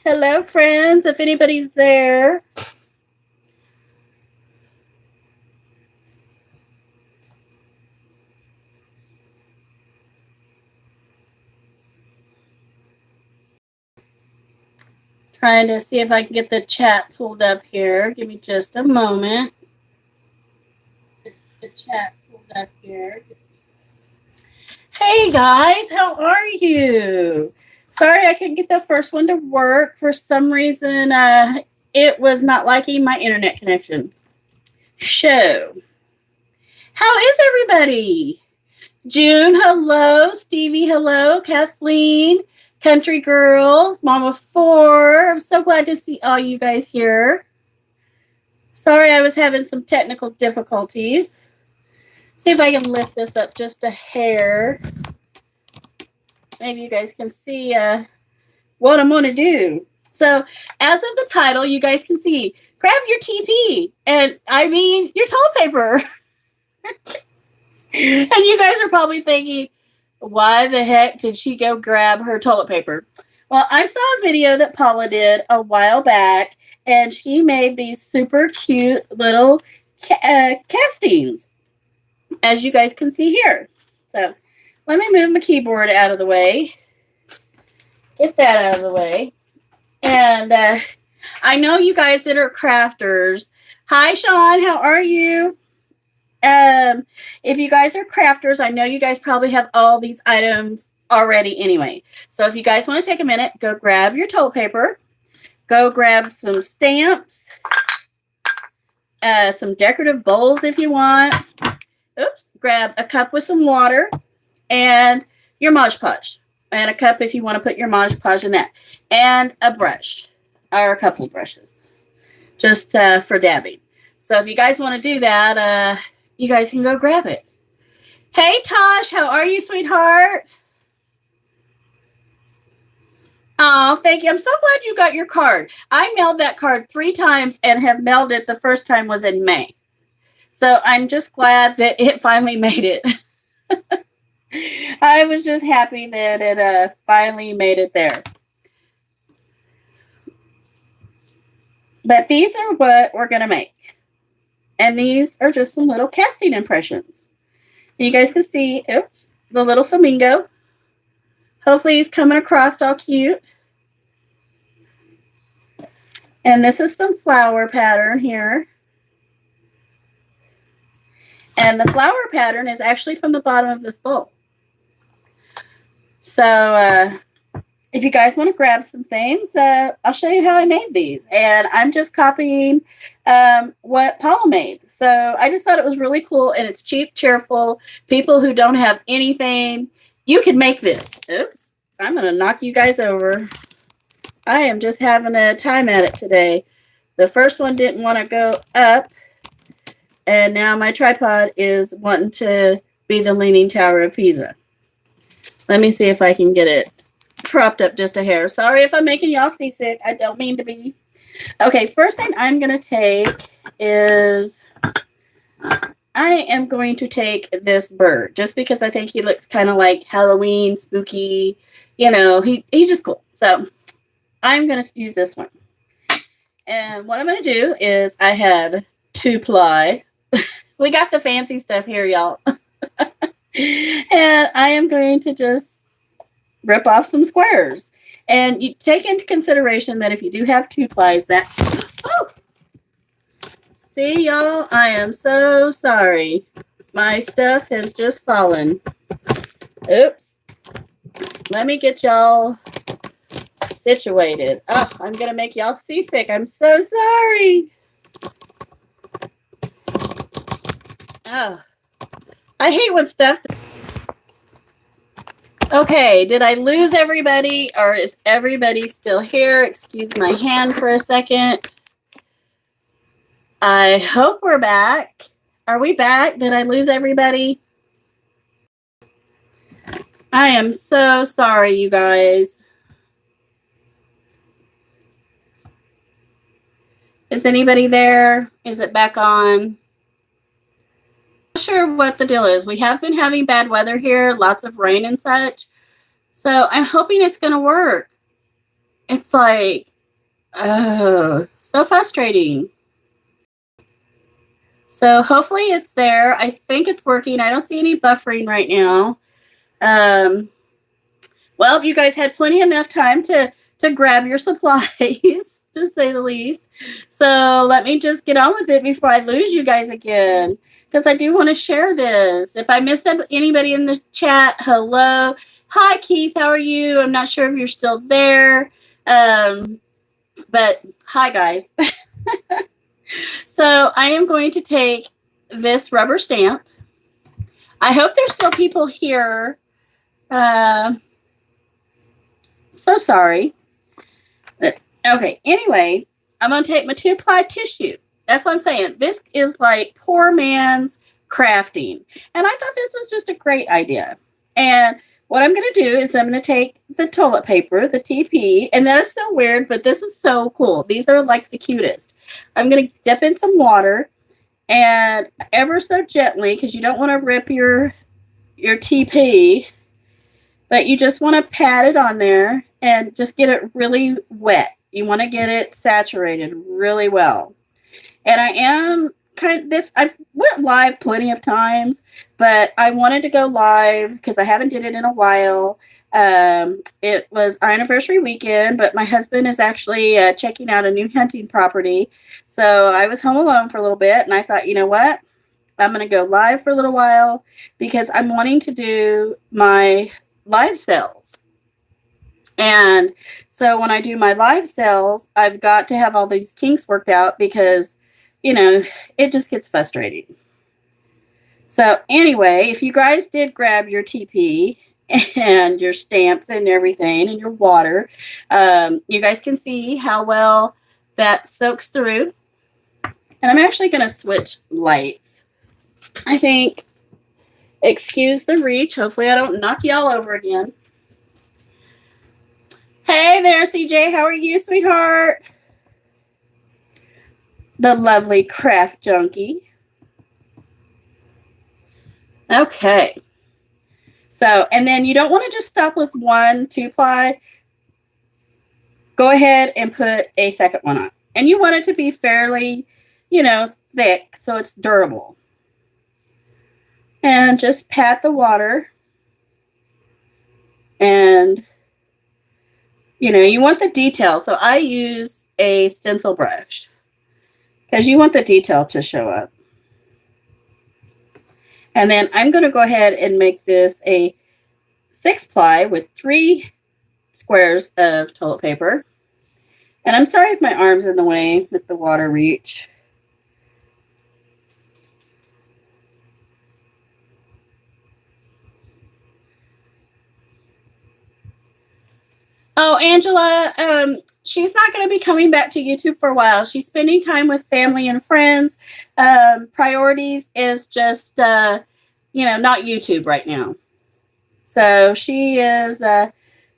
Hello, friends, if anybody's there. Trying to see if I can get the chat pulled up here. Give me just a moment. The chat pulled up here. Hey guys, how are you? Sorry I couldn't get the first one to work. For some reason, it was not liking my internet connection. So, how is everybody? June, hello. Stevie, hello. Kathleen, Country Girls, Mama 4. I'm so glad to see all you guys here. Sorry I was having some technical difficulties. See if I can lift this up just a hair. Maybe you guys can see what I'm going to do. So, as of the title, you guys can see, grab your TP. And I mean, your toilet paper. And you guys are probably thinking, why the heck did she go grab her toilet paper? Well, I saw a video that Paula did a while back, and she made these super cute little castings, as you guys can see here. So let me move my keyboard out of the way. Get that out of the way. And I know you guys that are crafters. Hi, Sean. How are you? If you guys are crafters, I know you guys probably have all these items already anyway. So if you guys want to take a minute, go grab your toilet paper. Go grab some stamps. Some decorative bowls if you want. Oops. Grab a cup with some water. And your Mod Podge. And a cup if you want to put your Mod Podge in that. And a brush. Or a couple of brushes. Just for dabbing. So if you guys want to do that, you guys can go grab it. Hey, Tosh, how are you, sweetheart? Oh, thank you. I'm so glad you got your card. I mailed that card 3 times and have mailed it. The first time was in May. So I'm just glad that it finally made it. I was just happy that it finally made it there. But these are what we're going to make. And these are just some little casting impressions. So you guys can see, oops, the little flamingo. Hopefully he's coming across all cute. And this is some flower pattern here. And the flower pattern is actually from the bottom of this bowl. So if you guys want to grab some things, I'll show you how I made these. And I'm just copying what Paula made. So I just thought it was really cool, and it's cheap, cheerful. People who don't have anything, you can make this. Oops, I'm going to knock you guys over. I am just having a time at it today. The first one didn't want to go up, and now my tripod is wanting to be the Leaning Tower of Pisa. Let me see if I can get it propped up just a hair. Sorry if I'm making y'all seasick. I don't mean to be. Okay, first thing I'm going to take is I am going to take this bird just because I think he looks kind of like Halloween, spooky. You know, he's just cool. So I'm going to use this one. And what I'm going to do is I have 2-ply. We got the fancy stuff here, y'all. And I am going to just rip off some squares. And you take into consideration that if you do have 2-plies, that... Oh! See, y'all? I am so sorry. My stuff has just fallen. Oops. Let me get y'all situated. Oh, I'm going to make y'all seasick. I'm so sorry. Oh. I hate when stuff... Okay, did I lose everybody, or is everybody still here? Excuse my hand for a second. I hope we're back. Are we back? Did I lose everybody? I am so sorry, you guys. Is anybody there? Is it back on? Not sure what the deal is. We have been having bad weather here, lots of rain and such. So I'm hoping it's going to work. It's like, oh, so frustrating. So hopefully it's there. I think it's working. I don't see any buffering right now. Well, you guys had plenty enough time to grab your supplies, to say the least. So let me just get on with it before I lose you guys again, because I do want to share this. If I missed anybody in the chat, hello. Hi, Keith. How are you? I'm not sure if you're still there. But hi, guys. So I am going to take this rubber stamp. I hope there's still people here. So sorry. Okay, anyway, I'm going to take my 2-ply tissue. That's what I'm saying. This is like poor man's crafting. And I thought this was just a great idea. And what I'm going to do is I'm going to take the toilet paper, the TP, and that is so weird, but this is so cool. These are like the cutest. I'm going to dip in some water and ever so gently, because you don't want to rip your TP, but you just want to pat it on there and just get it really wet. You want to get it saturated really well. And I am I've went live plenty of times, but I wanted to go live because I haven't did it in a while. It was our anniversary weekend, but my husband is actually checking out a new hunting property. So I was home alone for a little bit, and I thought, you know what? I'm going to go live for a little while because I'm wanting to do my live sales. And so when I do my live sales, I've got to have all these kinks worked out because, you know, it just gets frustrating. So anyway, if you guys did grab your TP and your stamps and everything and your water, you guys can see how well that soaks through. And I'm actually going to switch lights. I think, excuse the reach. Hopefully I don't knock y'all over again. Hey there, CJ. How are you, sweetheart? The lovely craft junkie. Okay. So, and then you don't want to just stop with 1 2-ply. Go ahead and put a second one on. And you want it to be fairly, thick so it's durable. And just pat the water. And you want the detail. So I use a stencil brush because you want the detail to show up. And then I'm going to go ahead and make this a 6-ply with 3 squares of toilet paper. And I'm sorry if my arm's in the way with the water reach. Oh, Angela, she's not going to be coming back to YouTube for a while. She's spending time with family and friends. Priorities is just, not YouTube right now. So she is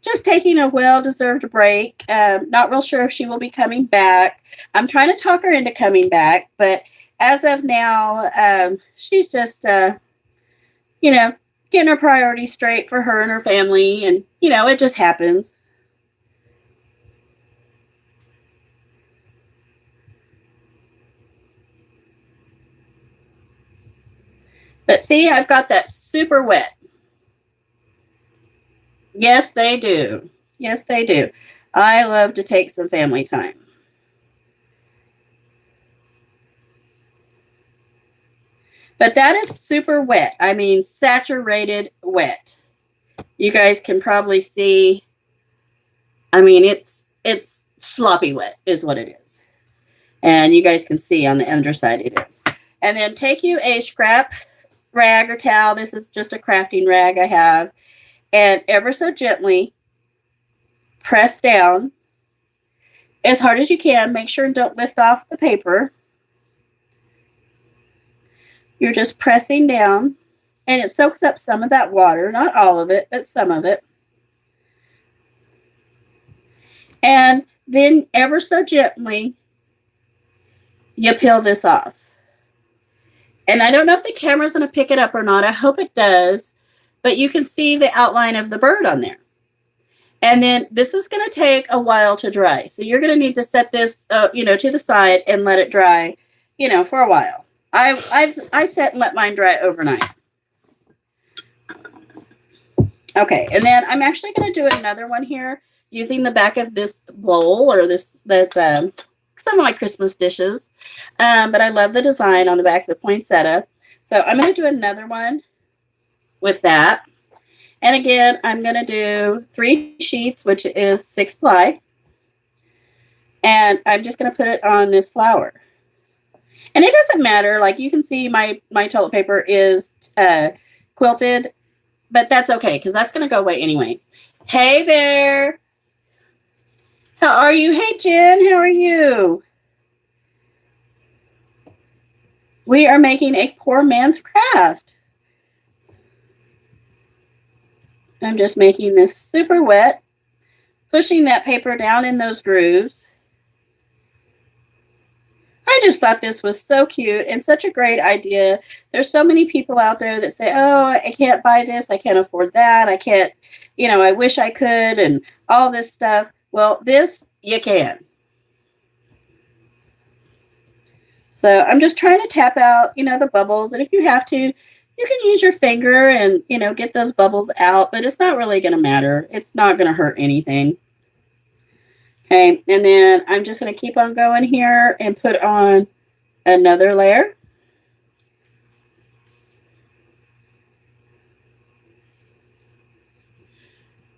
just taking a well-deserved break. Not real sure if she will be coming back. I'm trying to talk her into coming back, but as of now, she's just, getting her priorities straight for her and her family. And, it just happens. But see, I've got that super wet. Yes, they do. Yes, they do. I love to take some family time. But that is super wet. I mean, saturated wet. You guys can probably see. I mean, it's sloppy wet is what it is. And you guys can see on the underside it is. And then take you a scrap rag or towel. This is just a crafting rag I have. And ever so gently press down as hard as you can. Make sure and don't lift off the paper. You're just pressing down and it soaks up some of that water, not all of it, but some of it. And then ever so gently, you peel this off. And I don't know if the camera's going to pick it up or not. I hope it does. But you can see the outline of the bird on there. And then this is going to take a while to dry. So you're going to need to set this, to the side and let it dry, for a while. I set and let mine dry overnight. Okay, and then I'm actually going to do another one here using the back of this bowl or that's some of my Christmas dishes. But I love the design on the back of the poinsettia. So I'm going to do another one with that. And again, I'm going to do 3 sheets, which is 6 ply. And I'm just going to put it on this flower. And it doesn't matter. Like you can see my toilet paper is quilted, but that's okay because that's going to go away anyway. Hey there. How are you? Hey, Jen, how are you? We are making a poor man's craft. I'm just making this super wet, pushing that paper down in those grooves. I just thought this was so cute and such a great idea. There's so many people out there that say, oh, I can't buy this. I can't afford that. I can't, I wish I could and all this stuff. Well, this you can. So I'm just trying to tap out, the bubbles. And if you have to, you can use your finger and, get those bubbles out. But it's not really going to matter. It's not going to hurt anything. Okay, and then I'm just going to keep on going here and put on another layer.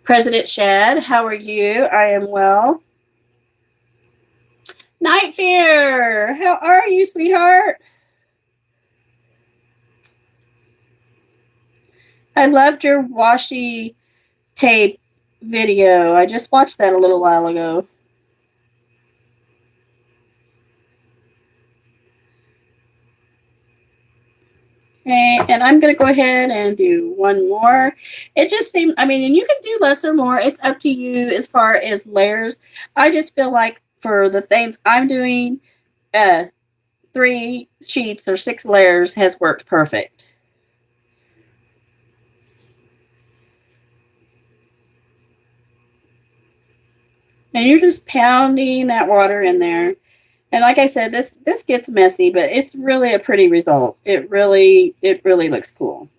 President Shad, how are you? I am well. Night Fear, how are you, sweetheart? I loved your washi tape video. I just watched that a little while ago. Okay, and I'm going to go ahead and do one more. It just seemed, and you can do less or more. It's up to you as far as layers. I just feel like for the things I'm doing, 3 sheets or 6 layers has worked perfect. And you're just pounding that water in there. And like I said, this gets messy, but it's really a pretty result. It really looks cool.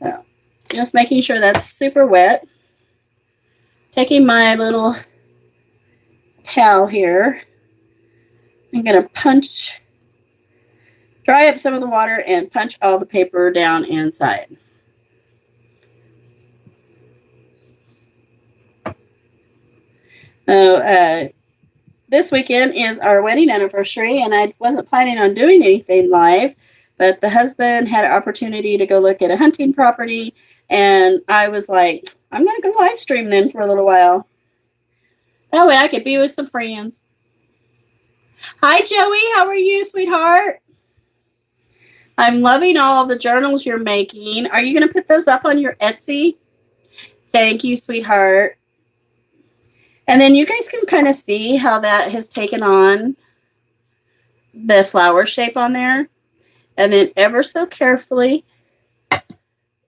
So just making sure that's super wet. Taking my little towel here. I'm going to dry up some of the water and punch all the paper down inside. This weekend is our wedding anniversary, and I wasn't planning on doing anything live, but the husband had an opportunity to go look at a hunting property, and I was like, I'm going to go live stream then for a little while. That way I could be with some friends. Hi, Joey. How are you, sweetheart? I'm loving all the journals you're making. Are you going to put those up on your Etsy? Thank you, sweetheart. And then you guys can kind of see how that has taken on the flower shape on there. And then ever so carefully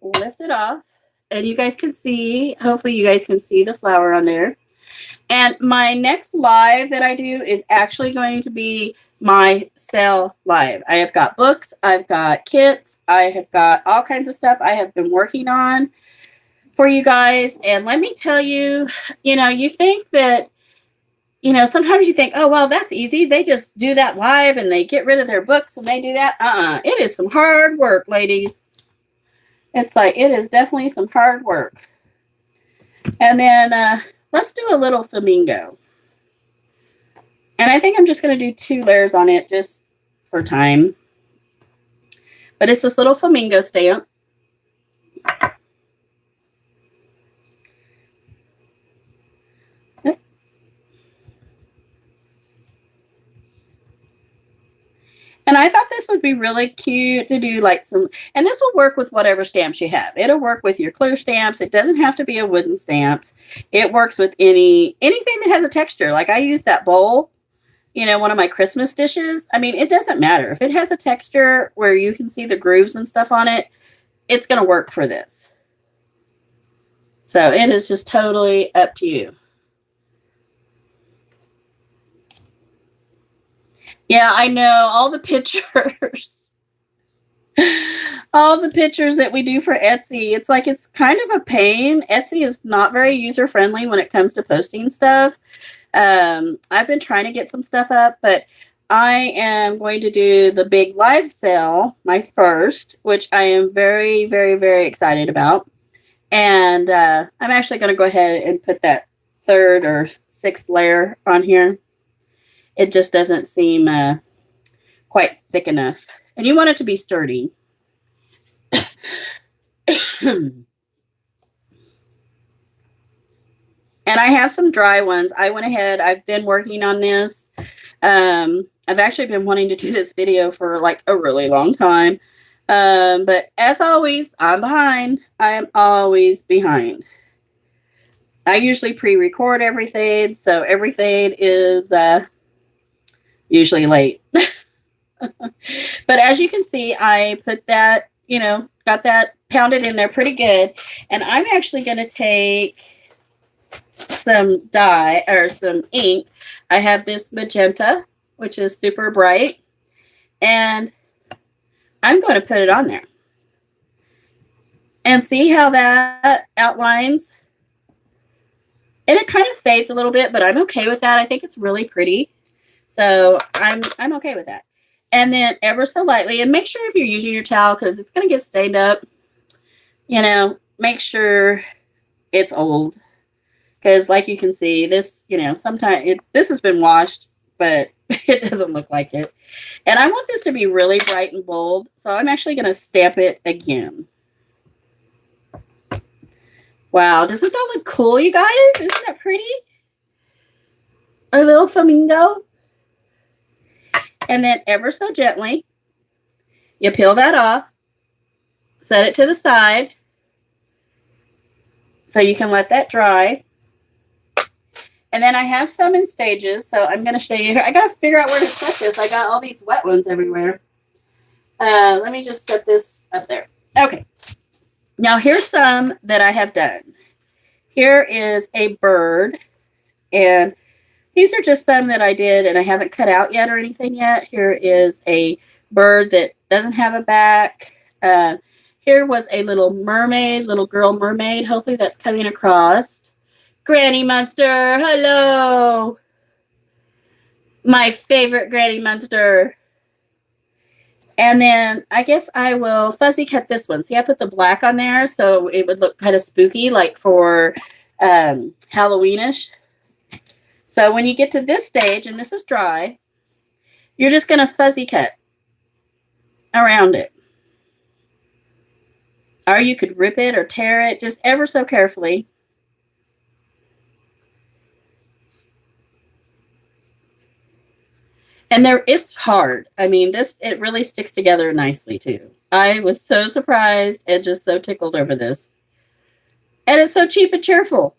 lift it off. And you guys can see, hopefully you guys can see the flower on there. And my next live that I do is actually going to be my sale live. I have got books, I've got kits, I have got all kinds of stuff I have been working on for you guys. And let me tell you, you think that, sometimes you think, oh, well, that's easy. They just do that live and they get rid of their books and they do that. It is some hard work, ladies. It's like, it is definitely some hard work. And then let's do a little flamingo. And I think I'm just going to do 2 layers on it just for time. But it's this little flamingo stamp. And I thought this would be really cute to do like some, and this will work with whatever stamps you have. It'll work with your clear stamps. It doesn't have to be a wooden stamps. It works with anything that has a texture. Like I use that bowl, one of my Christmas dishes. I mean, it doesn't matter. If it has a texture where you can see the grooves and stuff on it, it's going to work for this. So it is just totally up to you. Yeah, I know all the pictures. All the pictures that we do for Etsy. It's like it's kind of a pain. Etsy is not very user friendly when it comes to posting stuff. I've been trying to get some stuff up, but I am going to do the big live sale, my first, which I am very, very, very excited about. And I'm actually going to go ahead and put that 3rd or 6th layer on here. It just doesn't seem quite thick enough. And you want it to be sturdy. And I have some dry ones. I went ahead. I've been working on this. I've actually been wanting to do this video for like a really long time. But as always, I'm behind. I am always behind. I usually pre-record everything. So everything is usually late. But as you can see, I put that, got that pounded in there pretty good. And I'm actually going to take some dye or some ink. I have this magenta, which is super bright. And I'm going to put it on there. And see how that outlines? And it kind of fades a little bit, but I'm okay with that. I think it's really pretty. So I'm okay with that. And then ever so lightly, and make sure if you're using your towel, because it's going to get stained up, make sure it's old. Because like you can see, this, sometimes this has been washed, but it doesn't look like it. And I want this to be really bright and bold, so I'm actually going to stamp it again. Wow, doesn't that look cool, you guys? Isn't that pretty? A little flamingo. And then ever so gently, you peel that off, set it to the side, so you can let that dry. And then I have some in stages, so I'm going to show you here. I got to figure out where to set this. I got all these wet ones everywhere. Let me just set this up there. Okay. Now here's some that I have done. Here is a bird, and these are just some that I did and I haven't cut out yet or anything yet. Here is a bird that doesn't have a back. Here was a little mermaid, little girl mermaid. Hopefully that's coming across. Granny Munster, hello. My favorite Granny Munster. And then I guess I will fuzzy cut this one. See, I put the black on there so it would look kind of spooky, like for Halloweenish. So when you get to this stage, and this is dry, you're just going to fuzzy cut around it. Or you could rip it or tear it just ever so carefully. And it's hard. I mean, it really sticks together nicely too. I was so surprised and just so tickled over this. And it's so cheap and cheerful.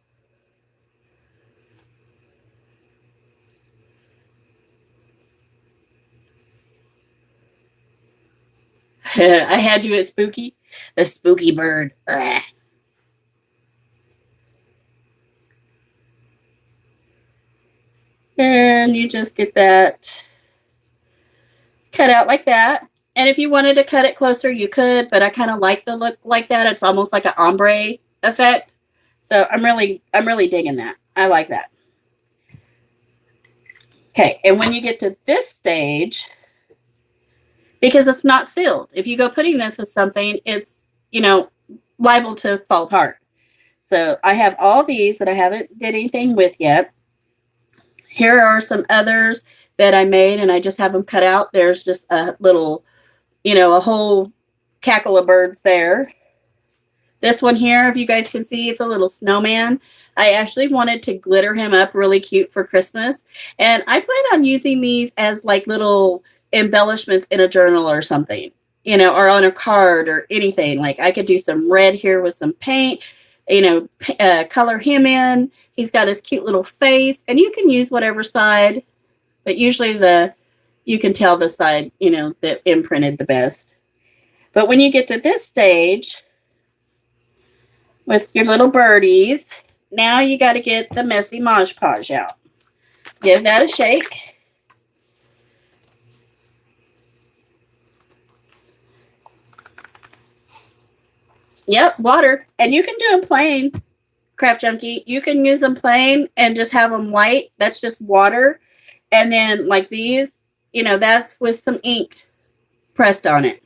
I had you at spooky. A spooky bird. Ugh. And you just get that cut out like that. And if you wanted to cut it closer, you could, but I kind of like the look like that. It's almost like an ombre effect. So I'm really digging that. I like that. Okay, and when you get to this stage, because it's not sealed. If you go putting this as something, it's, liable to fall apart. So I have all these that I haven't did anything with yet. Here are some others that I made and I just have them cut out. There's just a little, a whole cackle of birds there. This one here, if you guys can see, it's a little snowman. I actually wanted to glitter him up really cute for Christmas. And I plan on using these as like little embellishments in a journal or something, you know, or on a card or anything. Like I could do some red here with some paint, you know, color him in. He's got his cute little face, and you can use whatever side, but usually you can tell the side, you know, that imprinted the best. But when you get to this stage with your little birdies, now you got to get the messy Mod Podge out. Give that a shake. Yep, water. And you can do them plain, Craft Junkie. You can use them plain and just have them white. That's just water. And then like these, you know, that's with some ink pressed on it.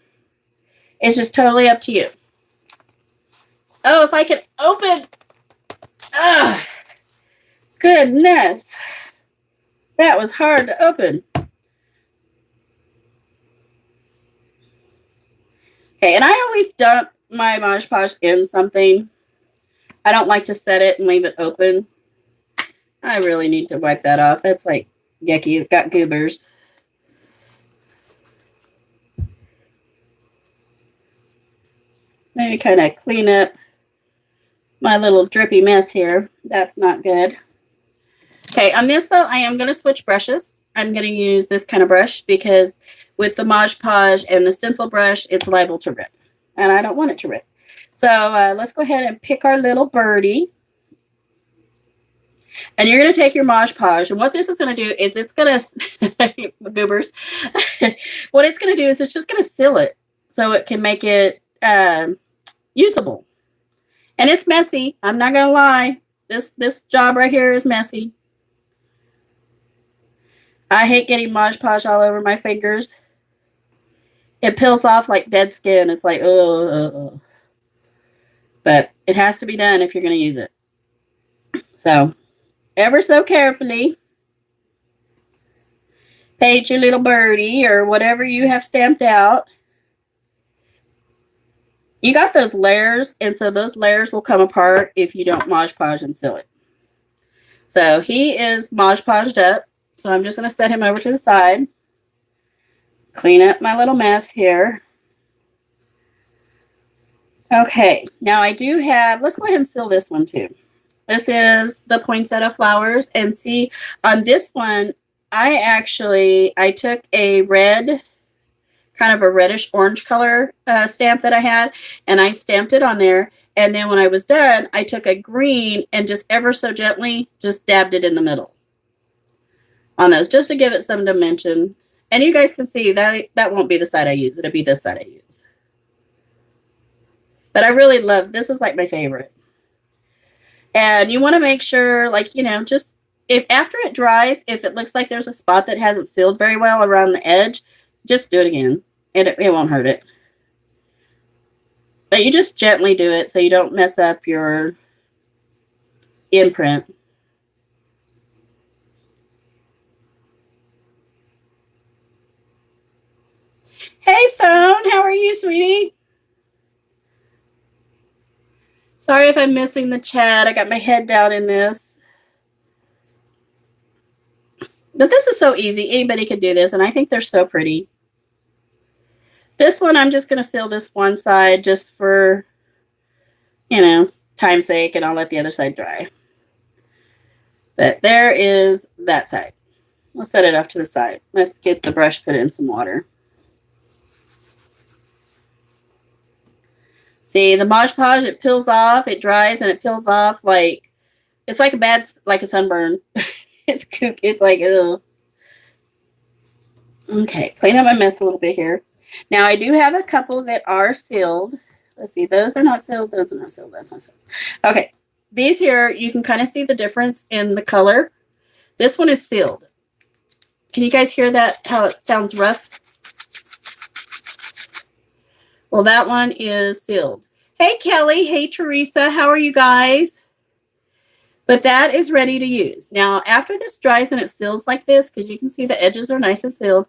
It's just totally up to you. Oh, if I could open. Ah, goodness. That was hard to open. Okay, and I always dump my Mod Podge in something. I don't like to set it and leave it open. I really need to wipe that off. That's like yucky. It's got goobers. Let me kind of clean up my little drippy mess here. That's not good. Okay, on this though, I am going to switch brushes. I'm going to use this kind of brush because with the Mod Podge and the stencil brush, it's liable to rip. And I don't want it to rip. So let's go ahead and pick our little birdie. And you're going to take your Mod Podge. And what this is going to do is it's going to, goobers. What it's going to do is it's just going to seal it so it can make it usable. And it's messy. I'm not going to lie. This job right here is messy. I hate getting Mod Podge all over my fingers. It peels off like dead skin. It's like, oh. But it has to be done if you're going to use it. So, ever so carefully, paint your little birdie or whatever you have stamped out. You got those layers, and so those layers will come apart if you don't Mod Podge and seal it. So, he is Mod Podged up. So, I'm just going to set him over to the side. Clean up my little mess here. Okay, now I do have, let's go ahead and seal this one too. This is the Poinsettia Flowers. And see, on this one, I took a red, kind of a reddish orange color stamp that I had, and I stamped it on there. And then when I was done, I took a green and just ever so gently just dabbed it in the middle on those, just to give it some dimension. And you guys can see that won't be the side I use. It'll be this side I use. But I really love, this is like my favorite. And you want to make sure, like, you know, just if after it dries, if it looks like there's a spot that hasn't sealed very well around the edge, just do it again. It won't hurt it. But you just gently do it so you don't mess up your imprint. Hey, Phone. How are you, sweetie? Sorry if I'm missing the chat. I got my head down in this. But this is so easy. Anybody can do this, and I think they're so pretty. This one, I'm just going to seal this one side just for, you know, time's sake, and I'll let the other side dry. But there is that side. We'll set it off to the side. Let's get the brush, put it in some water. See, the Mod Podge, it peels off, it dries, and it peels off like, it's like like a sunburn. It's kook. It's like, ugh. Okay, clean up my mess a little bit here. Now, I do have a couple that are sealed. Let's see, those are not sealed, those are not sealed, that's not sealed. Okay, these here, you can kind of see the difference in the color. This one is sealed. Can you guys hear that, how it sounds rough? Well, that one is sealed. Hey, Kelly. Hey, Teresa. How are you guys? But that is ready to use. Now, after this dries and it seals like this, because you can see the edges are nice and sealed,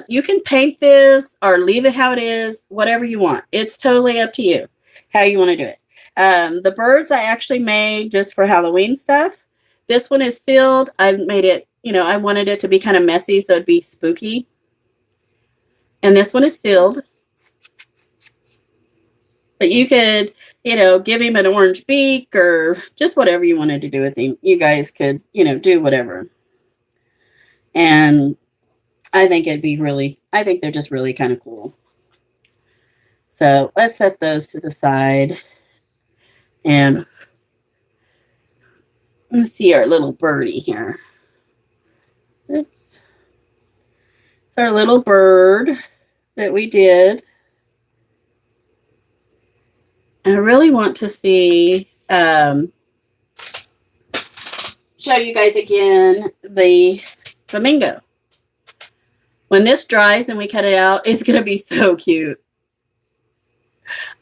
you can paint this or leave it how it is, whatever you want. It's totally up to you how you want to do it. The birds I actually made just for Halloween stuff. This one is sealed. I made it, you know, I wanted it to be kind of messy, so it'd be spooky. And this one is sealed. But you could, give him an orange beak or just whatever you wanted to do with him. You guys could, do whatever. And I think I think they're just really kind of cool. So let's set those to the side. And let's see our little birdie here. Oops. It's our little bird that we did. I really want to see, show you guys again the flamingo. When this dries and we cut it out, it's going to be so cute.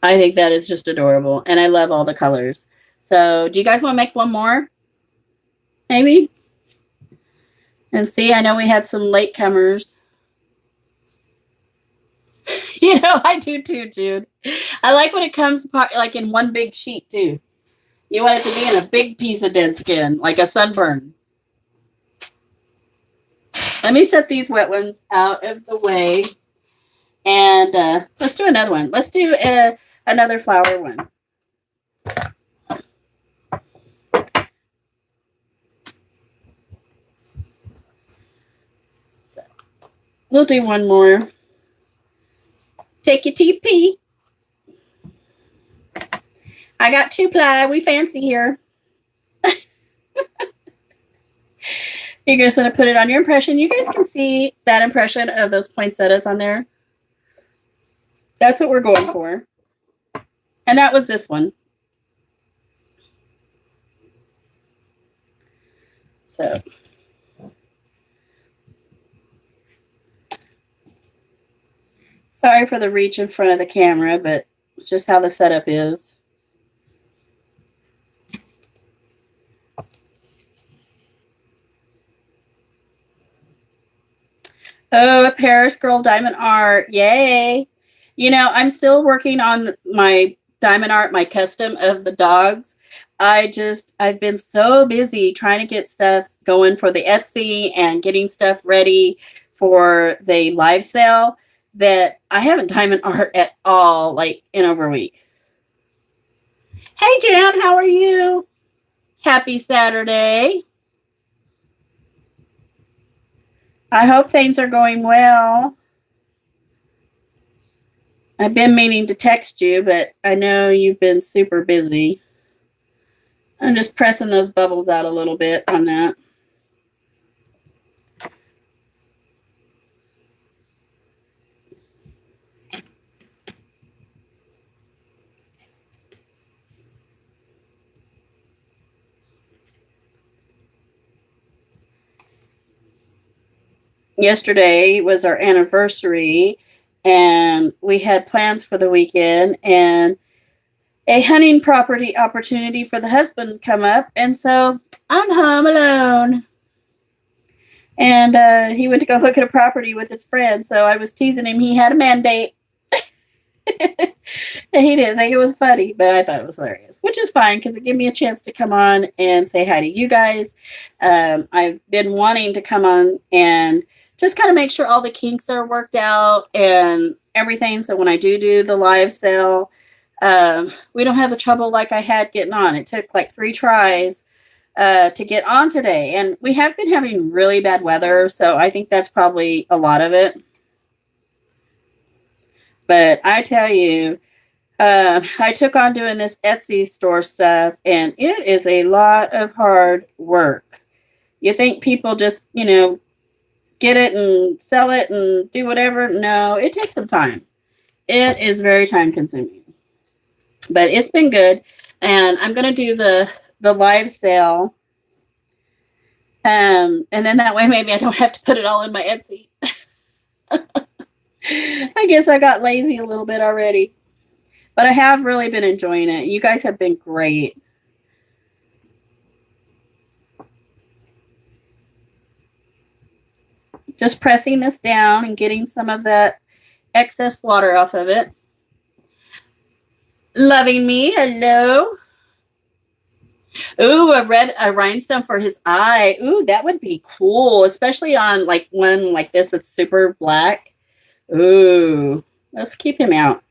I think that is just adorable. And I love all the colors. So do you guys want to make one more? Maybe? And see, I know we had some latecomers. I do too, Jude. I like when it comes like in one big sheet too. You want it to be in a big piece of dead skin, like a sunburn. Let me set these wet ones out of the way. And let's do another one. Let's do another flower one. So, we'll do one more. Take your TP. I got 2-ply. We fancy here. You're just going to put it on your impression. You guys can see that impression of those poinsettias on there. That's what we're going for. And that was this one. So. Sorry for the reach in front of the camera, but it's just how the setup is. Oh, a Paris Girl diamond art. Yay. I'm still working on my diamond art, my custom of the dogs. I've been so busy trying to get stuff going for the Etsy and getting stuff ready for the live sale that I haven't diamond art at all, like in over a week. Hey, Jan, how are you? Happy Saturday. I hope things are going well. I've been meaning to text you, but I know you've been super busy. I'm just pressing those bubbles out a little bit on that. Yesterday was our anniversary, and we had plans for the weekend, and a hunting property opportunity for the husband come up, and so I'm home alone. And he went to go look at a property with his friend, so I was teasing him. He had a mandate. And he didn't think it was funny, but I thought it was hilarious, which is fine because it gave me a chance to come on and say hi to you guys. I've been wanting to come on and just kind of make sure all the kinks are worked out and everything. So when I do the live sale, we don't have the trouble like I had getting on. It took like 3 tries to get on today. And we have been having really bad weather, so I think that's probably a lot of it. But I tell you, I took on doing this Etsy store stuff, and it is a lot of hard work. You think people just, get it and sell it and do whatever? No, it takes some time. It is very time consuming. But it's been good. And I'm going to do the live sale. And then that way maybe I don't have to put it all in my Etsy. I guess I got lazy a little bit already. But I have really been enjoying it. You guys have been great. Just pressing this down and getting some of that excess water off of it. Loving me. Hello. Ooh, a rhinestone for his eye. Ooh, that would be cool, especially on like one like this that's super black. Ooh, let's keep him out.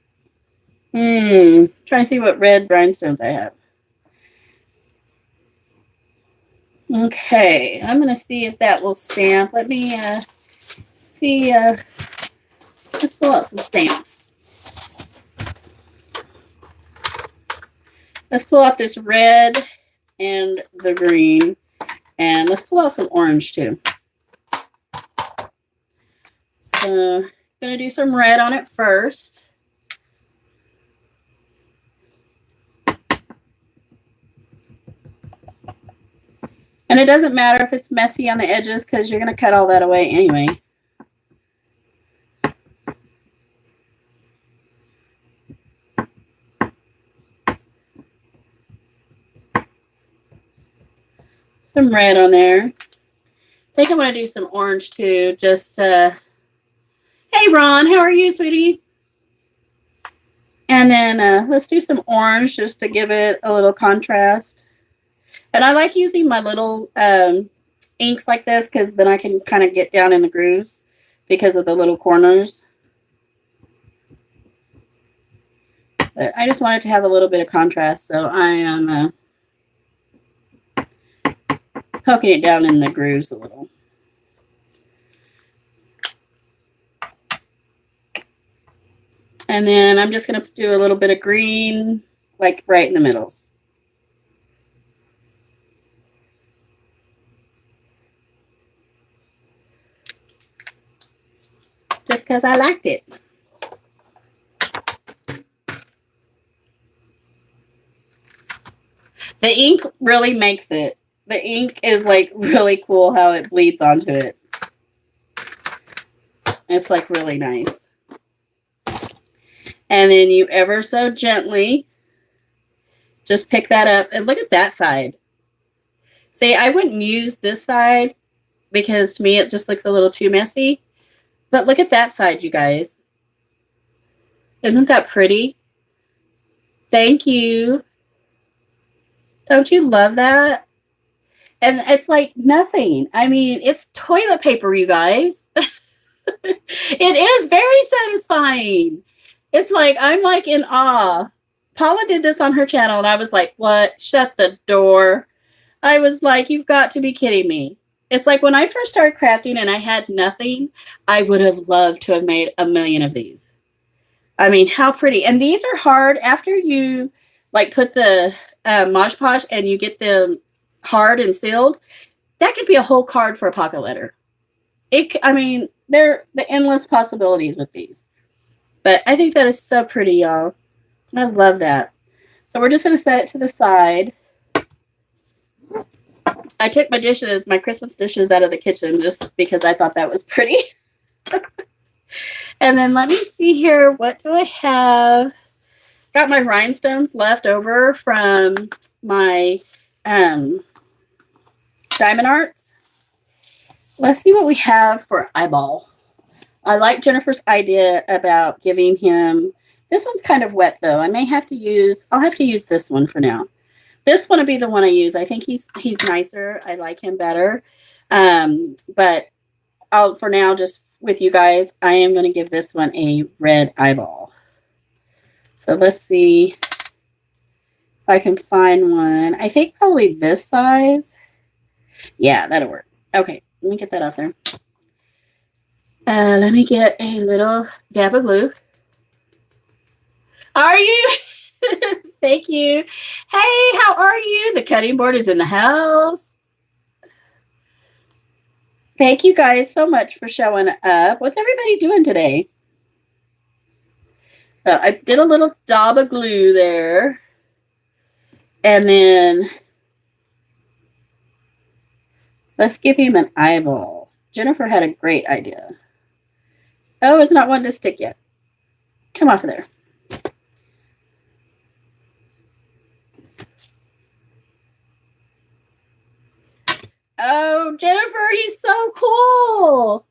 Trying to see what red rhinestones I have. Okay, I'm going to see if that will stamp. Let me see. Let's pull out some stamps. Let's pull out this red and the green. And let's pull out some orange too. So I'm going to do some red on it first. And it doesn't matter if it's messy on the edges because you're going to cut all that away anyway. Some red on there. I think I'm going to do some orange too. Just, hey Ron, how are you, sweetie? And then let's do some orange just to give it a little contrast. And I like using my little inks like this because then I can kind of get down in the grooves because of the little corners. But I just wanted to have a little bit of contrast, so I am poking it down in the grooves a little. And then I'm just going to do a little bit of green, like right in the middles. Just because I liked it. The ink really makes it. The ink is like really cool how it bleeds onto it. It's like really nice. And then you ever so gently just pick that up and look at that side. See, I wouldn't use this side because to me it just looks a little too messy. But look at that side, you guys. Isn't that pretty? Thank you. Don't you love that? And it's like nothing. I mean, it's toilet paper, you guys. It is very satisfying. It's like, I'm like in awe. Paula did this on her channel and I was like, what? Shut the door. I was like, you've got to be kidding me. It's like when I first started crafting and I had nothing, I would have loved to have made a million of these. I mean, how pretty. And these are hard after you like put the Mod Podge and you get them hard and sealed. That could be a whole card for a pocket letter. I mean, they're the endless possibilities with these. But I think that is so pretty, y'all. I love that. So we're just going to set it to the side. I took my dishes, my Christmas dishes out of the kitchen just because I thought that was pretty. And then let me see here. What do I have? Got my rhinestones left over from my Diamond Arts. Let's see what we have for eyeball. I like Jennifer's idea about giving him. This one's kind of wet though. I'll have to use this one for now. This one will be the one I use. I think he's nicer. I like him better. But for now, just with you guys, I am going to give this one a red eyeball. So let's see if I can find one. I think probably this size. Yeah, that'll work. Okay, let me get that off there. Let me get a little dab of glue. Are you? Thank you. Hey, how are you? The cutting board is in the house. Thank you guys so much for showing up. What's everybody doing today? So I did a little dab of glue there. And then let's give him an eyeball. Jennifer had a great idea. Oh, it's not wanting to stick yet. Come off of there. Oh, Jennifer, he's so cool.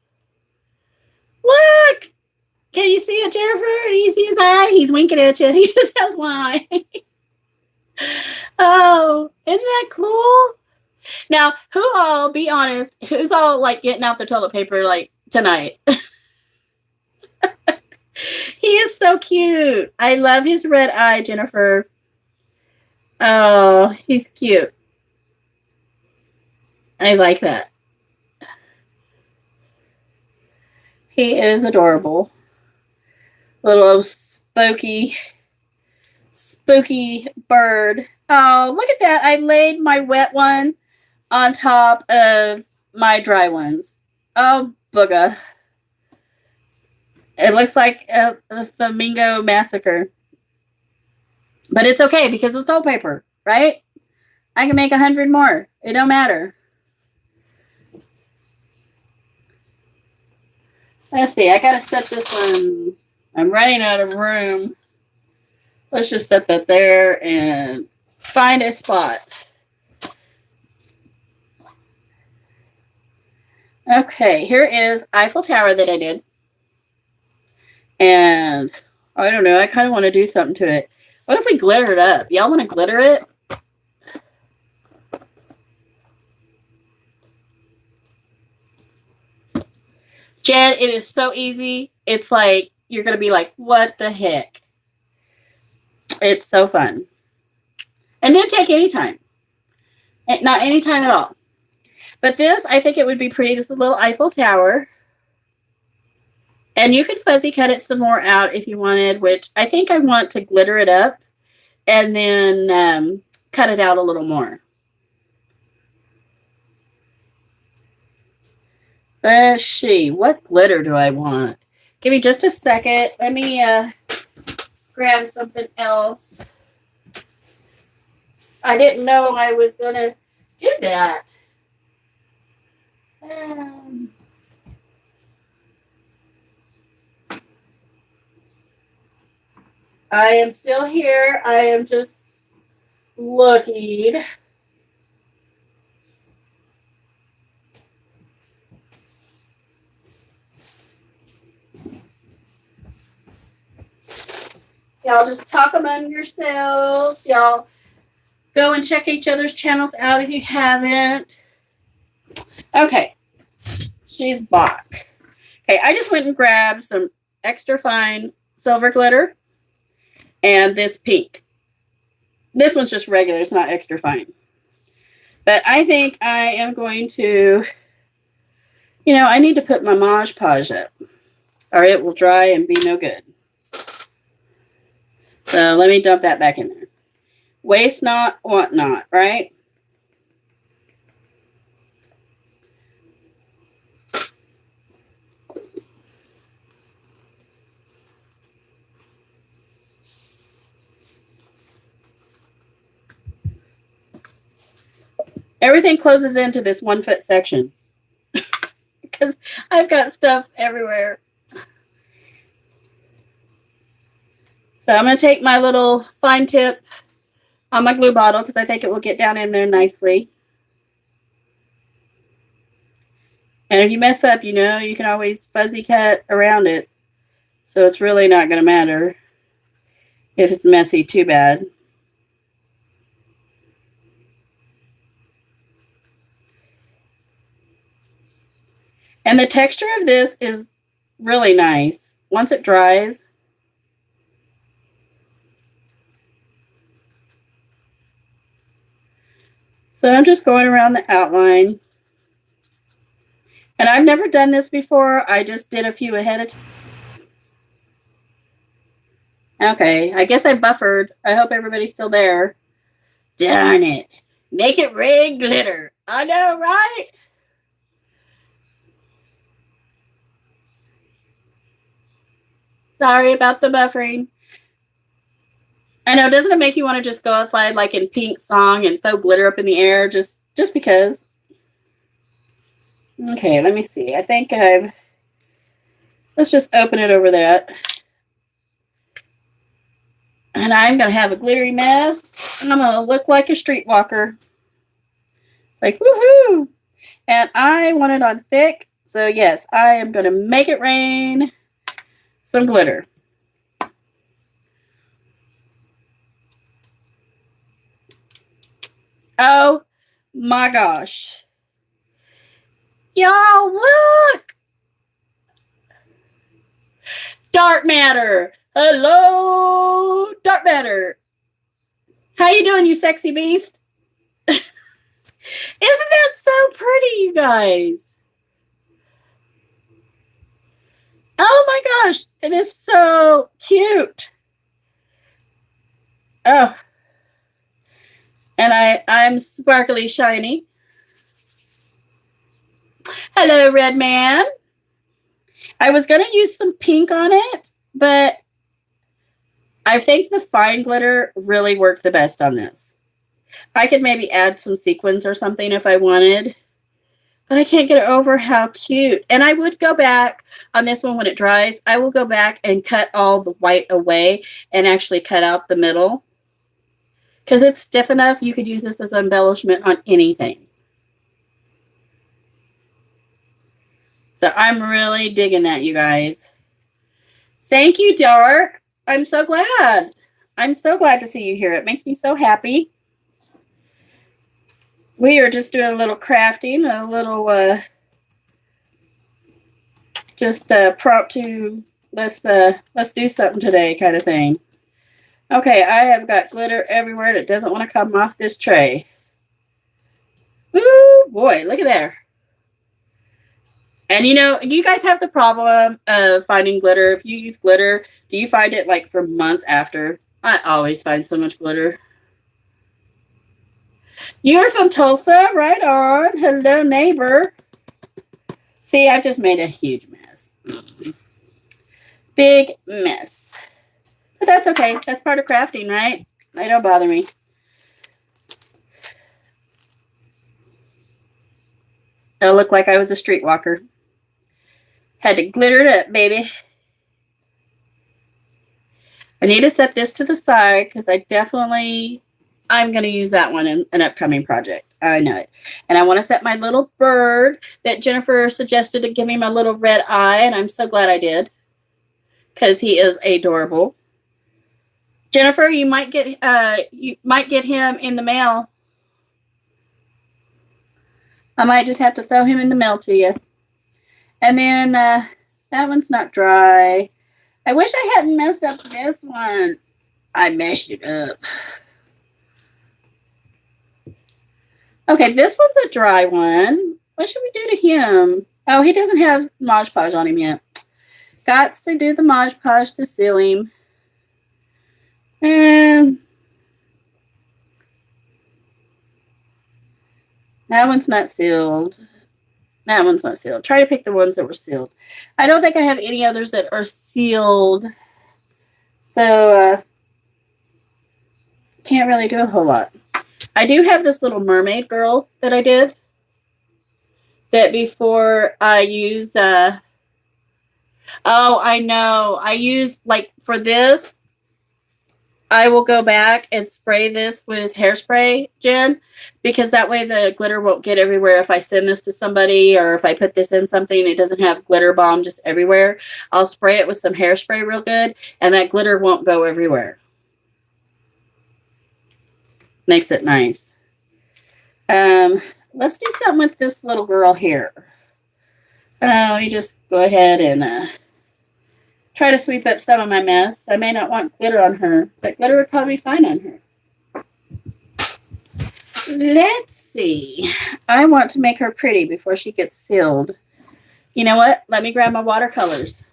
Look. Can you see it, Jennifer? Do you see his eye? He's winking at you. He just has one eye. Oh, isn't that cool? Now, be honest, who's all like getting out the toilet paper like tonight? so cute. I love his red eye, Jennifer. Oh, he's cute. I like that. He is adorable. Little spooky bird. Oh, look at that. I laid my wet one on top of my dry ones. Oh, booga. It looks like a flamingo massacre. But it's okay because it's toilet paper, right? I can make 100 more. It don't matter. Let's see. I got to set this one. I'm running out of room. Let's just set that there and find a spot. Okay, here is Eiffel Tower that I did. And I don't know. I kind of want to do something to it. What if we glitter it up? Y'all want to glitter it? Jen, it is so easy. It's like, you're going to be like, what the heck? It's so fun. And didn't take any time. Not any time at all. But this, I think it would be pretty. This is a little Eiffel Tower. And you could fuzzy cut it some more out if you wanted, which I think I want to glitter it up and then cut it out a little more. Let's see. What glitter do I want? Give me just a second. Let me grab something else. I didn't know I was going to do that. I am still here. I am just looking. Y'all just talk among yourselves. Y'all go and check each other's channels out if you haven't. Okay. She's back. Okay, I just went and grabbed some extra fine silver glitter and this pink. This one's just regular. It's not extra fine. But I think I am going to, I need to put my Mod Podge up or it will dry and be no good. So let me dump that back in there. Waste not, want not, right? Everything closes into this 1 foot section because I've got stuff everywhere. So I'm going to take my little fine tip on my glue bottle because I think it will get down in there nicely. And if you mess up, you can always fuzzy cut around it. So it's really not going to matter if it's messy too bad. And the texture of this is really nice. Once it dries, so I'm just going around the outline. And I've never done this before. I just did a few ahead of time. Okay, I guess I buffered. I hope everybody's still there. Darn it. Make it red glitter. I know, right? Sorry about the buffering. I know, doesn't it make you want to just go outside like in Pink's song and throw glitter up in the air just because? Okay, let me see. I think let's just open it over that. And I'm going to have a glittery mess. And I'm going to look like a streetwalker. Like, woohoo! And I want it on thick. So, yes, I am going to make it rain some glitter. Oh, my gosh. Y'all, look! Dark Matter. Hello, Dark Matter. How you doing, you sexy beast? Isn't that so pretty, you guys? Oh my gosh, it is so cute. Oh, and I'm sparkly shiny. Hello, Red Man. I was going to use some pink on it, but I think the fine glitter really worked the best on this. I could maybe add some sequins or something if I wanted, but I can't get over how cute. And I would go back on this one when it dries. I will go back and cut all the white away and actually cut out the middle because it's stiff enough. You could use this as embellishment on anything. So I'm really digging that, you guys. Thank you, Dark. I'm so glad. I'm so glad to see you here. It makes me so happy. We are just doing a little crafting, a little just prompt to let's do something today kind of thing. Okay, I have got glitter everywhere that doesn't want to come off this tray. Ooh, boy, look at there. And you know, do you guys have the problem of finding glitter? If you use glitter, do you find it like for months after? I always find so much glitter. You're from Tulsa? Right on. Hello, neighbor. See, I've just made a huge mess. Big mess. But that's okay. That's part of crafting, right? They don't bother me. I look like I was a streetwalker. Had to glitter it up, baby. I need to set this to the side because I'm going to use that one in an upcoming project. I know it. And I want to set my little bird that Jennifer suggested to give me my little red eye, and I'm so glad I did because he is adorable. Jennifer, you might get him in the mail. I might just have to throw him in the mail to you. And then that one's not dry. I wish I hadn't messed up this one. I messed it up. Okay, this one's a dry one. What should we do to him? Oh, he doesn't have Mod Podge on him yet. Gots to do the Mod Podge to seal him. And that one's not sealed. That one's not sealed. Try to pick the ones that were sealed. I don't think I have any others that are sealed. So, can't really do a whole lot. I do have this little mermaid girl that I did. That before I use, oh, I know. I use, like, for this, I will go back and spray this with hairspray, Jen, because that way the glitter won't get everywhere. If I send this to somebody or if I put this in something, it doesn't have glitter bomb just everywhere. I'll spray it with some hairspray real good, and that glitter won't go everywhere. Makes it nice. Let's do something with this little girl here. Let me just go ahead and try to sweep up some of my mess. I may not want glitter on her, but glitter would probably be fine on her. Let's see. I want to make her pretty before she gets sealed. You know what? Let me grab my watercolors.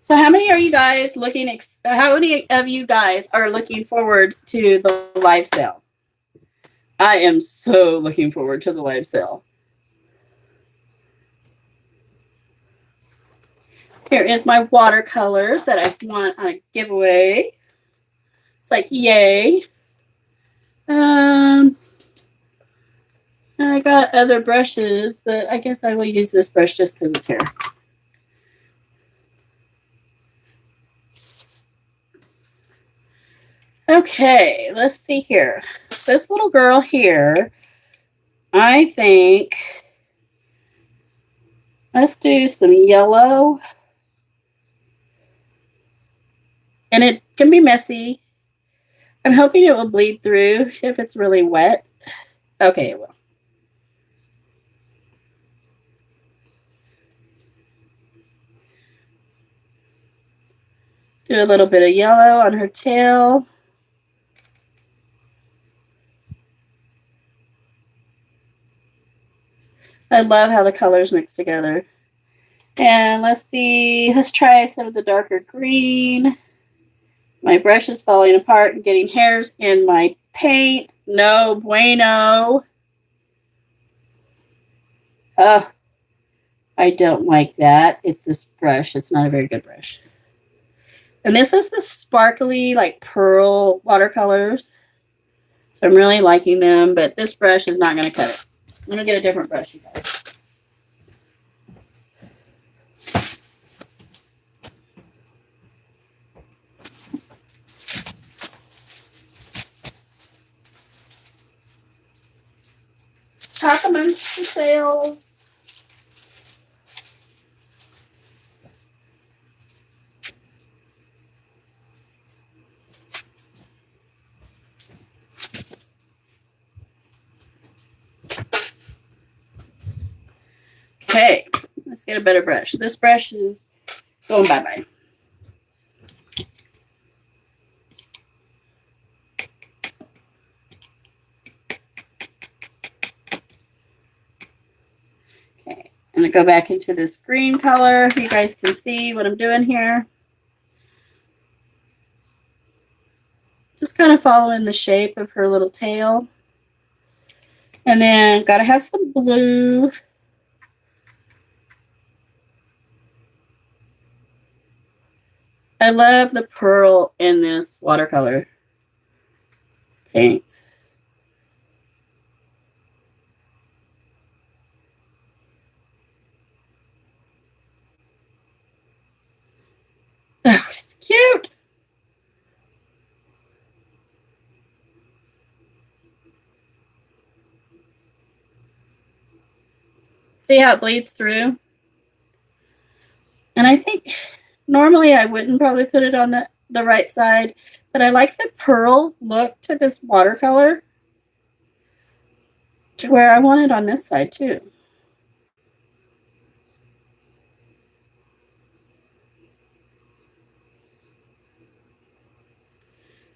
So how many are you guys how many of you guys are looking forward to the live sale? I am so looking forward to the live sale. Here is my watercolors that I want on a giveaway. It's like, yay. I got other brushes, but I guess I will use this brush just because it's here. Okay, let's see here. This little girl here, I think, let's do some yellow. And it can be messy. I'm hoping it will bleed through if it's really wet. Okay, it will. Do a little bit of yellow on her tail. I love how the colors mix together. And let's see, let's try some of the darker green. My brush is falling apart and getting hairs in my paint. No bueno. I don't like that. It's this brush. It's not a very good brush. And this is the sparkly, like pearl watercolors. So I'm really liking them, but this brush is not going to cut it. I'm going to get a different brush, you guys. Talk amongst yourselves. Okay, let's get a better brush. This brush is going bye-bye. Okay, I'm going to go back into this green color. You guys can see what I'm doing here. Just kind of following the shape of her little tail. And then got to have some blue. I love the pearl in this watercolor paint. Oh, it's cute. See how it bleeds through? And I think normally I wouldn't probably put it on the right side, but I like the pearl look to this watercolor to where I want it on this side too.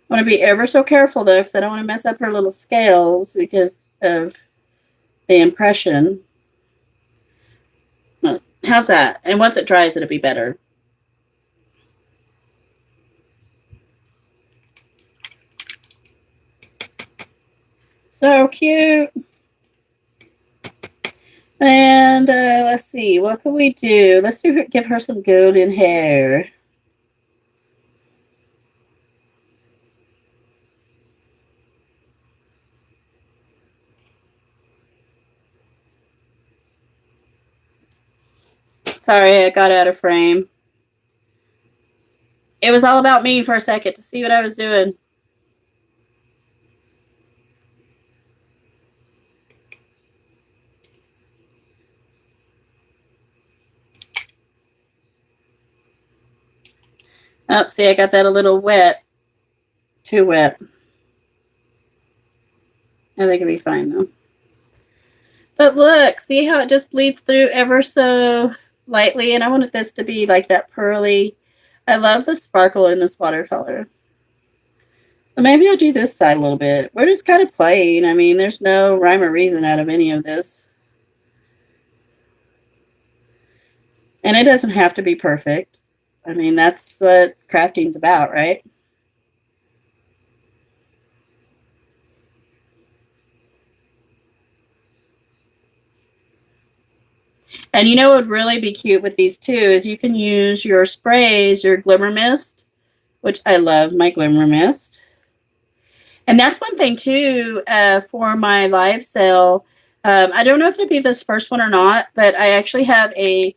I want to be ever so careful though, because I don't want to mess up her little scales because of the impression. How's that? And once it dries, it'll be better. So cute. And let's see, what can we do? Let's give her some golden hair. Sorry, I got out of frame. It was all about me for a second to see what I was doing. Oh, see, I got that a little wet. Too wet. I think it'll be fine, though. But look, see how it just bleeds through ever so lightly? And I wanted this to be like that pearly. I love the sparkle in this watercolor. So maybe I'll do this side a little bit. We're just kind of playing. I mean, there's no rhyme or reason out of any of this. And it doesn't have to be perfect. I mean, that's what crafting's about, right? And you know what would really be cute with these too is you can use your sprays, your Glimmer Mist, which I love my Glimmer Mist. And that's one thing too for my live sale. I don't know if it'll be this first one or not, but I actually have a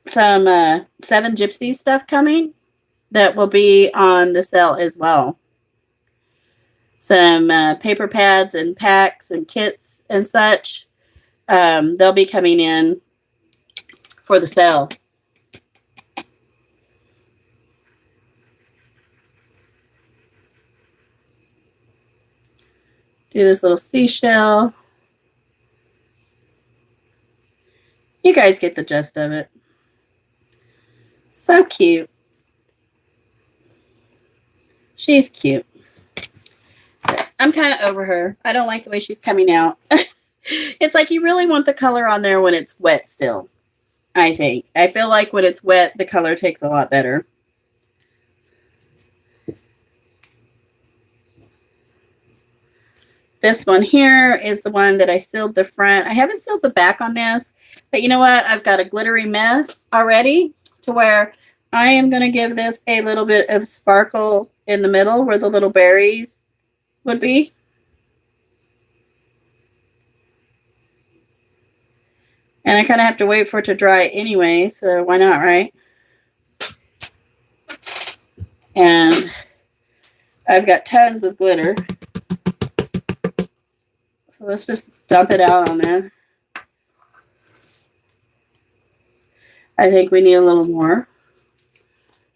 some 7 Gypsies stuff coming that will be on the sale as well. Some paper pads and packs and kits and such. They'll be coming in for the sale. Do this little seashell. You guys get the gist of it. So cute. She's cute. I'm kind of over her. I don't like the way she's coming out. It's like you really want the color on there when it's wet still, I think. I feel like when it's wet, the color takes a lot better. This one here is the one that I sealed the front. I haven't sealed the back on this, but you know what? I've got a glittery mess already to where I am going to give this a little bit of sparkle in the middle where the little berries would be. And I kind of have to wait for it to dry anyway, so why not, right? And I've got tons of glitter. So let's just dump it out on there. I think we need a little more.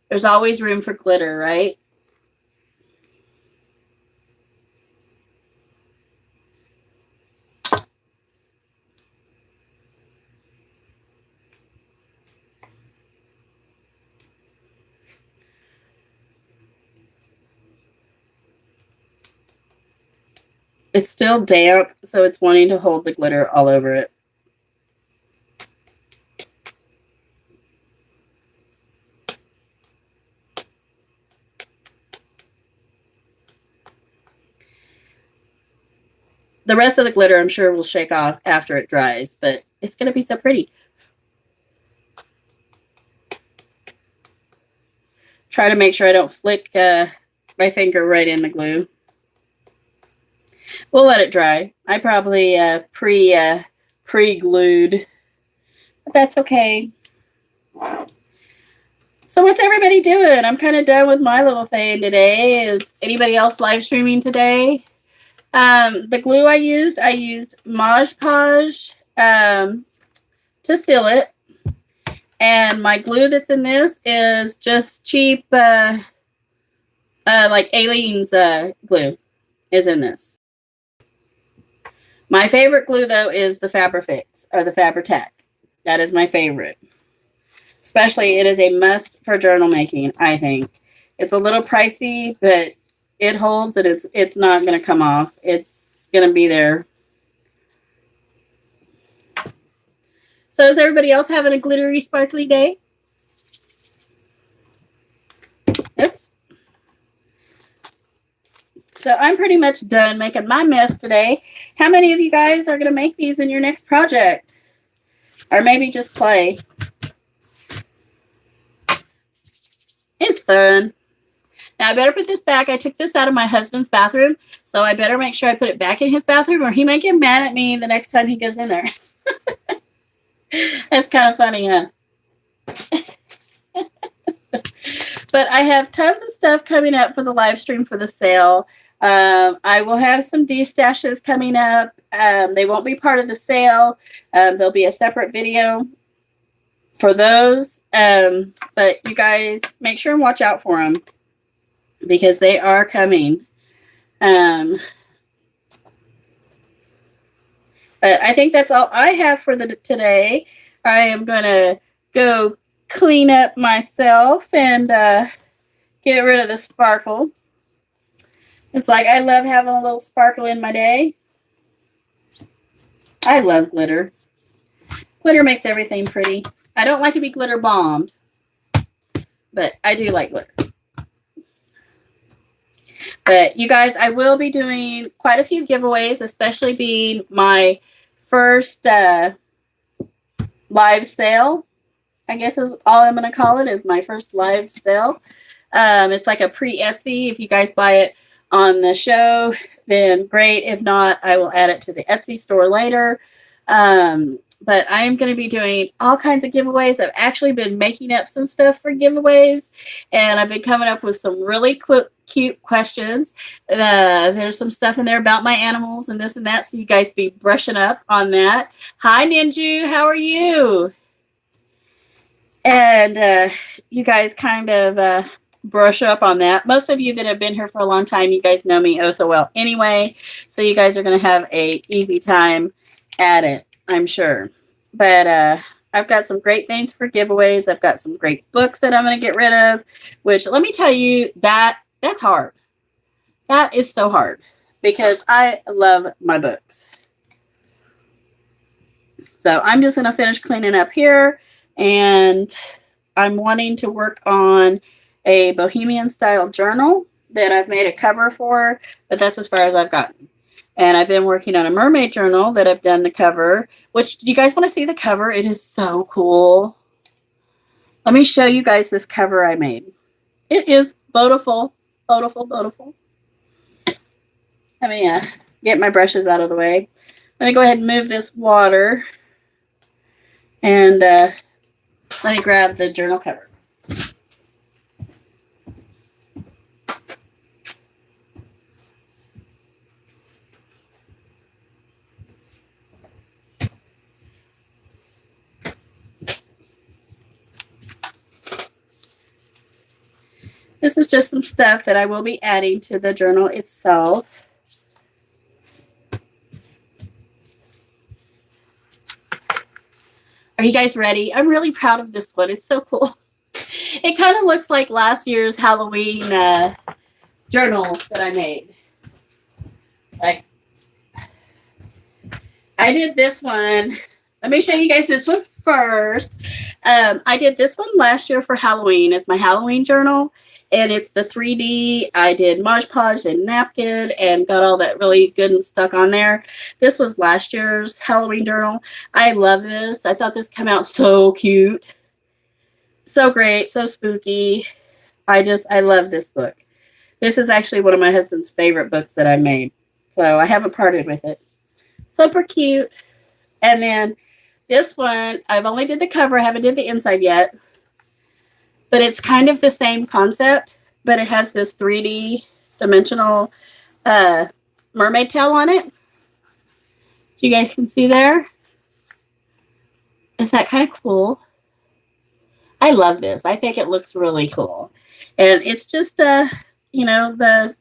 There's always room for glitter, right? It's still damp, so it's wanting to hold the glitter all over it. The rest of the glitter, I'm sure, will shake off after it dries, but it's going to be so pretty. Try to make sure I don't flick my finger right in the glue. We'll let it dry. I probably pre-glued, but that's okay. So what's everybody doing? I'm kind of done with my little thing today. Is anybody else live streaming today? The glue I used Mod Podge to seal it. And my glue that's in this is just cheap, like Aleene's glue is in this. My favorite glue, though, is the Fabri-Fix, or the Fabri-Tac. That is my favorite. Especially, it is a must for journal making, I think. It's a little pricey, but it holds and it's not going to come off. It's going to be there. So is everybody else having a glittery, sparkly day? Oops. So I'm pretty much done making my mess today. How many of you guys are going to make these in your next project? Or maybe just play. It's fun. Now I better put this back. I took this out of my husband's bathroom, so I better make sure I put it back in his bathroom or he might get mad at me the next time he goes in there. That's kind of funny, huh? But I have tons of stuff coming up for the live stream for the sale. I will have some destashes coming up. They won't be part of the sale. There'll be a separate video for those. But you guys make sure and watch out for them because they are coming. But I think that's all I have for today. I am going to go clean up myself and get rid of the sparkle. It's like I love having a little sparkle in my day. I love glitter. Glitter makes everything pretty. I don't like to be glitter bombed, but I do like glitter. But you guys, I will be doing quite a few giveaways, especially being my first live sale. I guess is all I'm going to call it, is my first live sale. It's like a pre-Etsy. If you guys buy it on the show, then great. If not, I will add it to the Etsy store later. But I'm going to be doing all kinds of giveaways. I've actually been making up some stuff for giveaways, and I've been coming up with some really cute questions. There's some stuff in there about my animals and this and that, so you guys be brushing up on that. Hi, Ninju. How are you? And you guys kind of brush up on that. Most of you that have been here for a long time, you guys know me oh so well anyway. So you guys are going to have a easy time at it, I'm sure. But I've got some great things for giveaways. I've got some great books that I'm going to get rid of, which let me tell you, that's hard. That is so hard because I love my books. So I'm just going to finish cleaning up here, and I'm wanting to work on a bohemian style journal that I've made a cover for, but that's as far as I've gotten. And I've been working on a mermaid journal that I've done the cover, which, do you guys want to see the cover? It is so cool. Let me show you guys this cover I made. It is beautiful, beautiful, beautiful. Let me get my brushes out of the way. Let me go ahead and move this water. And let me grab the journal cover. This is just some stuff that I will be adding to the journal itself. Are you guys ready? I'm really proud of this one. It's so cool. It kind of looks like last year's Halloween journal that I made. Like, I did this one. Let me show you guys this one first. I did this one last year for Halloween as my Halloween journal. And it's the 3D. I did Mod Podge and napkin and got all that really good and stuck on there. This was last year's Halloween journal. I love this. I thought this came out so cute. So great. So spooky. I love this book. This is actually one of my husband's favorite books that I made. So I haven't parted with it. Super cute. And then this one, I've only did the cover. I haven't did the inside yet. But it's kind of the same concept, but it has this 3D dimensional mermaid tail on it. You guys can see there. Is that kind of cool? I love this. I think it looks really cool. And it's just, the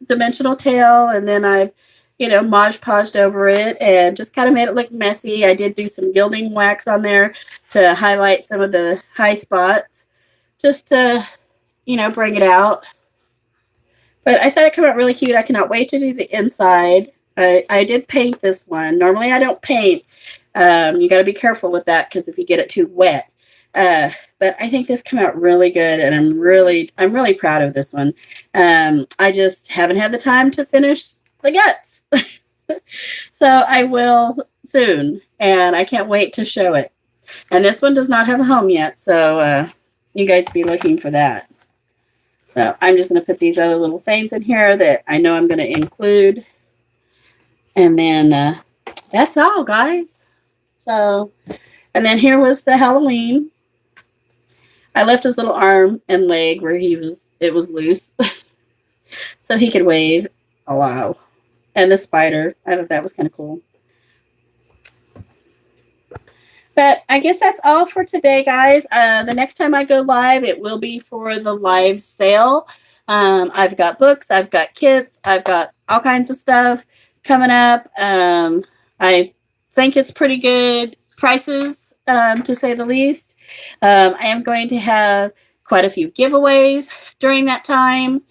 dimensional tail, and then I've, Mod Podged over it and just kind of made it look messy. I did do some gilding wax on there to highlight some of the high spots. Just to, bring it out. But I thought it came out really cute. I cannot wait to do the inside. I did paint this one. Normally I don't paint. You got to be careful with that because if you get it too wet. But I think this came out really good, and I'm really proud of this one. I just haven't had the time to finish the guts. So I will soon, and I can't wait to show it. And this one does not have a home yet, so you guys be looking for that. So I'm just going to put these other little things in here that I know I'm going to include. And then that's all, guys. So, and then here was the Halloween. I left his little arm and leg where it was loose. So he could wave. Hello. And the spider. I thought that was kind of cool. But I guess that's all for today, guys. The next time I go live, it will be for the live sale. I've got books. I've got kits. I've got all kinds of stuff coming up. I think it's pretty good prices, to say the least. I am going to have quite a few giveaways during that time.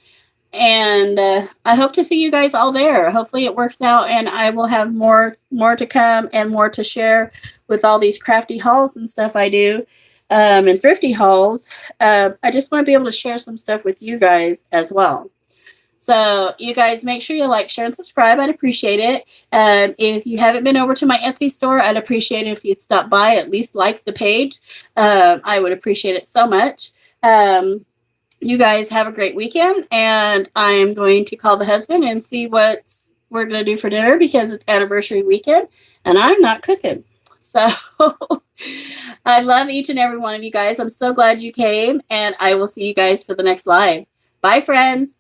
And I hope to see you guys all there. Hopefully it works out, and I will have more to come and more to share with all these crafty hauls and stuff I do, and thrifty hauls. I just want to be able to share some stuff with you guys as well. So you guys make sure you like, share, and subscribe. I'd appreciate it. If you haven't been over to my Etsy store, I'd appreciate it if you'd stop by, at least like the page. I would appreciate it so much. You guys have a great weekend, and I am going to call the husband and see what we're going to do for dinner because it's anniversary weekend, and I'm not cooking. So I love each and every one of you guys. I'm so glad you came, and I will see you guys for the next live. Bye, friends.